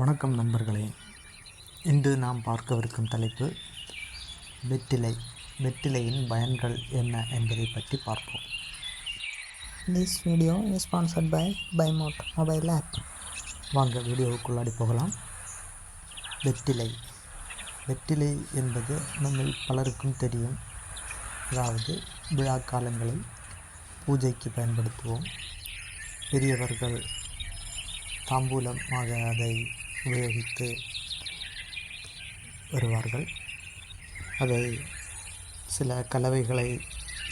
வணக்கம் நண்பர்களே. இன்று நாம் பார்க்கவிருக்கும் தலைப்பு வெற்றிலையின் பயன்கள் என்ன என்பதை பற்றி பார்ப்போம். This video is sponsored by BuyMote Mobile App. வாங்க வீடியோவுக்குள்ளாடி போகலாம். வெற்றிலை என்பது நம்மில் பலருக்கும் தெரியும். அதாவது விழா காலங்களில் பூஜைக்கு பயன்படுத்துவோம். பெரியவர்கள் தாம்பூலமாக அதை உபயோகித்து வருவார்கள். அதை சில கலவைகளை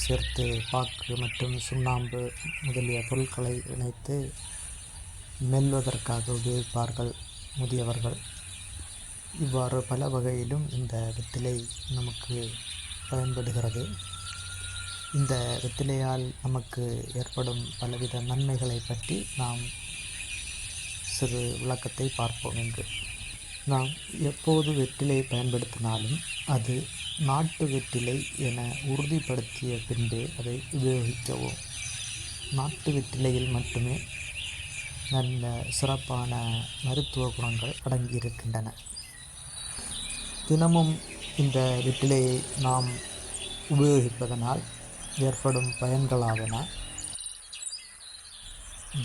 சேர்த்து பாக்கு மற்றும் சுண்ணாம்பு முதலிய பொருட்களை இணைத்து மெல்வதற்காக உபயோகிப்பார்கள் முதியவர்கள். இவ்வாறு பல வகையிலும் இந்த வெற்றிலை நமக்கு பயன்படுகிறது. இந்த வெற்றிலையால் நமக்கு ஏற்படும் பலவித நன்மைகளை பற்றி நாம் சிறு விளக்கத்தை பார்ப்போம். என்று நாம் எப்போது வெற்றிலை பயன்படுத்தினாலும் அது நாட்டு வெற்றிலை என உறுதிப்படுத்திய பின்பே அதை உபயோகிக்கவும். நாட்டு வெற்றிலையில் மட்டுமே நல்ல சிறப்பான மருத்துவ குணங்கள் அடங்கியிருக்கின்றன. தினமும் இந்த வெற்றிலையை நாம் உபயோகிப்பதனால் ஏற்படும் பயன்களாவன: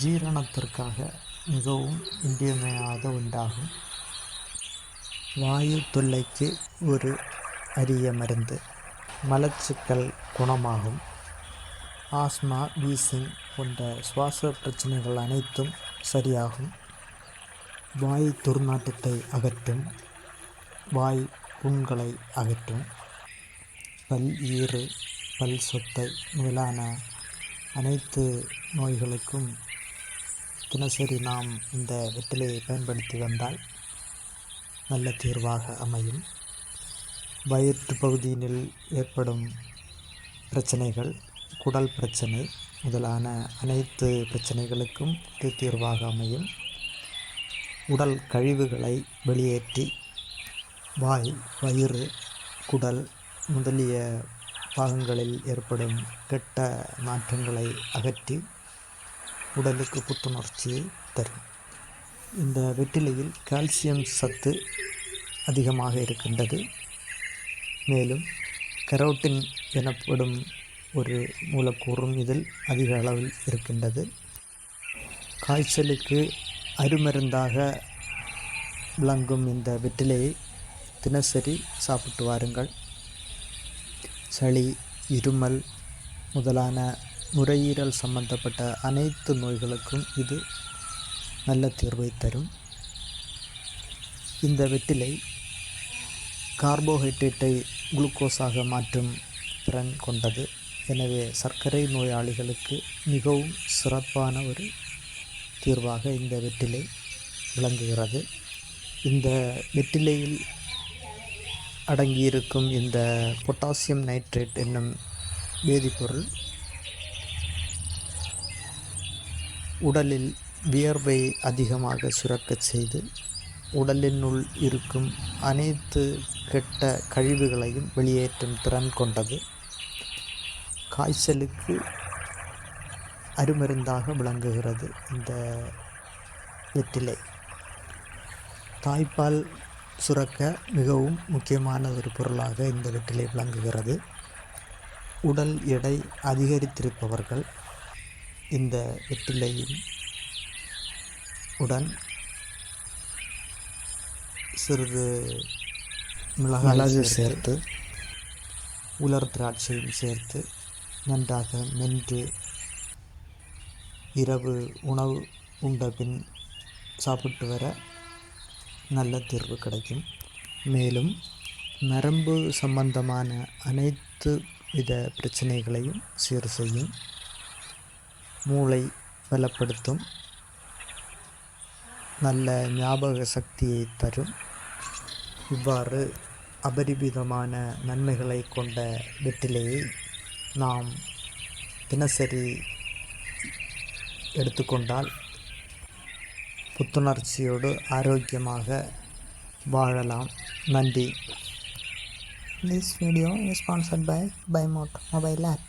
ஜீரணத்திற்காக மிகவும் இன்றியமையாத ஒன்றாகும். வாயு தொல்லைக்கு ஒரு அரிய மருந்து. மலச்சிக்கல் குணமாகும். ஆஸ்மா, வீசிங் போன்ற சுவாச பிரச்சனைகள் அனைத்தும் சரியாகும். வாய் துர்நாற்றத்தை அகற்றும். வாய் புண்களை அகற்றும். பல் ஈறு, பல் சொத்தை முதலான அனைத்து நோய்களுக்கும் தினசரி நாம் இந்த வெற்றிலையை பயன்படுத்தி வந்தால் நல்ல தீர்வாக அமையும். வயிற்று பகுதியினில் ஏற்படும் பிரச்சனைகள், குடல் பிரச்சனை முதலான அனைத்து பிரச்சனைகளுக்கும் இது தீர்வாக அமையும். உடல் கழிவுகளை வெளியேற்றி வாய், வயிறு, குடல் முதலிய பாகங்களில் ஏற்படும் கெட்ட நாற்றங்களை அகற்றி உடலுக்கு புத்துணர்ச்சியை தரும். இந்த வெற்றிலையில் கால்சியம் சத்து அதிகமாக இருக்கின்றது. மேலும் கரோட்டின் எனப்படும் ஒரு மூலக்கூறும் இதில் அதிக அளவில் இருக்கின்றது. காய்ச்சலுக்கு அருமருந்தாக விளங்கும் இந்த வெற்றிலையை தினசரி சாப்பிட்டு வாருங்கள். சளி, இருமல் முதலான நுரையீரல் சம்பந்தப்பட்ட அனைத்து நோய்களுக்கும் இது நல்ல தீர்வை தரும். இந்த வெற்றிலை கார்போஹைட்ரேட்டை குளுக்கோஸாக மாற்றும் திறன் கொண்டது. எனவே சர்க்கரை நோயாளிகளுக்கு மிகவும் சிறப்பான ஒரு தீர்வாக இந்த வெற்றிலை விளங்குகிறது. இந்த வெற்றிலையில் அடங்கியிருக்கும் இந்த பொட்டாசியம் நைட்ரேட் என்னும் வேதிப்பொருள் உடலில் வியர்வை அதிகமாக சுரக்கச் செய்து உடலினுள் இருக்கும் அனைத்து கெட்ட கழிவுகளையும் வெளியேற்றும் திறன் கொண்டது. காய்ச்சலுக்கு அருமருந்தாக விளங்குகிறது இந்த வெற்றிலை. தாய்ப்பால் சுரக்க மிகவும் முக்கியமான ஒரு பொருளாக இந்த வெற்றிலை விளங்குகிறது. உடல் எடை அதிகரித்திருப்பவர்கள் இந்த வெற்றிலையின் உடன் சிறிது மிளகு சேர்த்து உலர் திராட்சையும் சேர்த்து நன்றாக மென்று இரவு உணவு உண்ட பின் சாப்பிட்டு வர நல்ல தீர்வு கிடைக்கும். மேலும் நரம்பு சம்பந்தமான அனைத்து வித பிரச்சனைகளையும் சீர் செய்யும். மூளை பலப்படுத்தும். நல்ல ஞாபக சக்தியை தரும். இவ்வாறு அபரிமிதமான நன்மைகளை கொண்ட வெற்றிலையை நாம் தினசரி எடுத்துக்கொண்டால் புத்துணர்ச்சியோடு ஆரோக்கியமாக வாழலாம். நன்றி. This video is sponsored by BuyMote Mobile App.